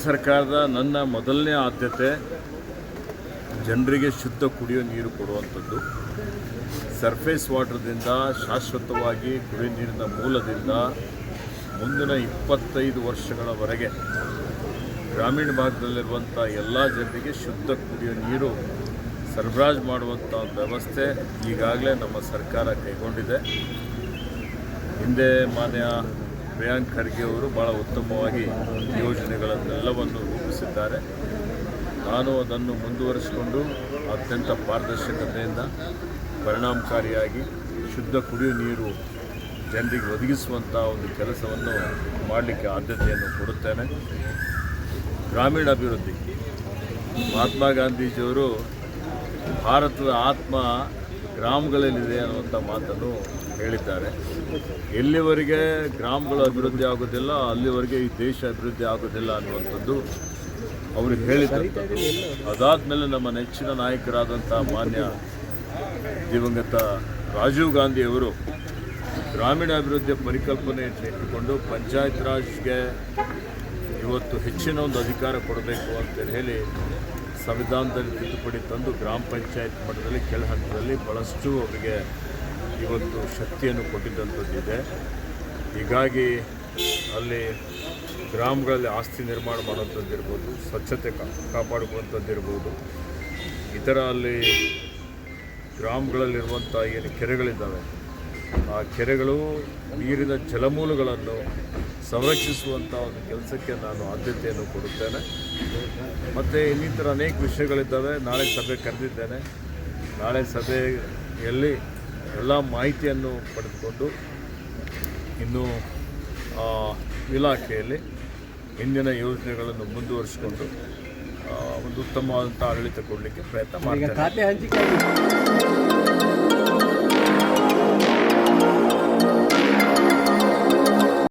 ಸರ್ಕಾರದ ನನ್ನ ಮೊದಲನೇ ಆದ್ಯತೆ ಜನರಿಗೆ ಶುದ್ಧ ಕುಡಿಯೋ ನೀರು ಕೊಡುವಂಥದ್ದು. ಸರ್ಫೇಸ್ ವಾಟರ್ದಿಂದ ಶಾಶ್ವತವಾಗಿ ಕುಡಿಯೋ ನೀರಿನ ಮೂಲದಿಂದ ಮುಂದಿನ 25 ವರ್ಷಗಳವರೆಗೆ ಗ್ರಾಮೀಣ ಭಾಗದಲ್ಲಿರುವಂಥ ಎಲ್ಲ ಜನರಿಗೆ ಶುದ್ಧ ಕುಡಿಯೋ ನೀರು ಸರಬರಾಜು ಮಾಡುವಂಥ ವ್ಯವಸ್ಥೆ ಈಗಾಗಲೇ ನಮ್ಮ ಸರ್ಕಾರ ಕೈಗೊಂಡಿದೆ. ಹಿಂದೆ ಮಾನ್ಯ ಪ್ರಿಯಾಂಕ್ ಖರ್ಗೆ ಅವರು ಭಾಳ ಉತ್ತಮವಾಗಿ ಯೋಜನೆಗಳನ್ನೆಲ್ಲವನ್ನು ರೂಪಿಸಿದ್ದಾರೆ. ನಾನು ಅದನ್ನು ಮುಂದುವರಿಸಿಕೊಂಡು ಅತ್ಯಂತ ಪಾರದರ್ಶಕತೆಯಿಂದ ಪರಿಣಾಮಕಾರಿಯಾಗಿ ಶುದ್ಧ ಕುಡಿಯುವ ನೀರು ಜನರಿಗೆ ಒದಗಿಸುವಂಥ ಒಂದು ಕೆಲಸವನ್ನು ಮಾಡಲಿಕ್ಕೆ ಆದ್ಯತೆಯನ್ನು ಕೊಡುತ್ತೇನೆ. ಗ್ರಾಮೀಣ ಅಭಿವೃದ್ಧಿ, ಮಹಾತ್ಮ ಗಾಂಧೀಜಿಯವರು ಭಾರತದ ಆತ್ಮ ಗ್ರಾಮಗಳಲ್ಲಿದೆ ಅನ್ನುವಂಥ ಮಾತನ್ನು ಹೇಳಿದ್ದಾರೆ. ಎಲ್ಲಿವರೆಗೆ ಗ್ರಾಮಗಳು ಅಭಿವೃದ್ಧಿ ಆಗೋದಿಲ್ಲ ಅಲ್ಲಿವರೆಗೆ ಈ ದೇಶ ಅಭಿವೃದ್ಧಿ ಆಗೋದಿಲ್ಲ ಅನ್ನುವಂಥದ್ದು ಅವರು ಹೇಳಿದಂಥದ್ದು. ಅದಾದಮೇಲೆ ನಮ್ಮ ನೆಚ್ಚಿನ ನಾಯಕರಾದಂಥ ಮಾನ್ಯ ದಿವಂಗತ ರಾಜೀವ್ ಗಾಂಧಿಯವರು ಗ್ರಾಮೀಣ ಅಭಿವೃದ್ಧಿಯ ಪರಿಕಲ್ಪನೆಯನ್ನು ಇಟ್ಟುಕೊಂಡು ಪಂಚಾಯತ್ ರಾಜ್ಗೆ ಇವತ್ತು ಹೆಚ್ಚಿನ ಒಂದು ಅಧಿಕಾರ ಕೊಡಬೇಕು ಅಂತೇಳಿ ಹೇಳಿ ಸಂವಿಧಾನದಲ್ಲಿ ತಿದ್ದುಪಡಿ ತಂದು ಗ್ರಾಮ ಪಂಚಾಯತ್ ಮಟ್ಟದಲ್ಲಿ ಕೆಳ ಹಂತದಲ್ಲಿ ಭಾಳಷ್ಟು ಅವರಿಗೆ ಇವತ್ತು ಶಕ್ತಿಯನ್ನು ಕೊಟ್ಟಿದ್ದಂಥದ್ದಿದೆ. ಹೀಗಾಗಿ ಅಲ್ಲಿ ಗ್ರಾಮಗಳಲ್ಲಿ ಆಸ್ತಿ ನಿರ್ಮಾಣ ಮಾಡುವಂಥದ್ದಿರ್ಬೋದು, ಸ್ವಚ್ಛತೆ ಕಾಪಾಡುವಂಥದ್ದಿರ್ಬೋದು, ಇತರ ಅಲ್ಲಿ ಗ್ರಾಮಗಳಲ್ಲಿರುವಂಥ ಏನು ಕೆರೆಗಳಿದ್ದಾವೆ ಆ ಕೆರೆಗಳು ನೀರಿನ ಜಲಮೂಲಗಳನ್ನು ಸಂರಕ್ಷಿಸುವಂಥ ಒಂದು ಕೆಲಸಕ್ಕೆ ನಾನು ಆದ್ಯತೆಯನ್ನು ಕೊಡುತ್ತೇನೆ. ಮತ್ತು ಇನ್ನಿತರ ಅನೇಕ ವಿಷಯಗಳಿದ್ದಾವೆ. ನಾಳೆ ಸಭೆ ಕರೆದಿದ್ದೇನೆ. ನಾಳೆ ಸಭೆಯಲ್ಲಿ ಎಲ್ಲ ಮಾಹಿತಿಯನ್ನು ಪಡೆದುಕೊಂಡು ಇನ್ನು ಇಲಾಖೆಯಲ್ಲಿ ಹಿಂದಿನ ಯೋಜನೆಗಳನ್ನು ಮುಂದುವರಿಸಿಕೊಂಡು ಒಂದು ಉತ್ತಮವಾದಂಥ ಆಡಳಿತ ಕೊಡಲಿಕ್ಕೆ ಪ್ರಯತ್ನ ಮಾಡ್ತೇನೆ.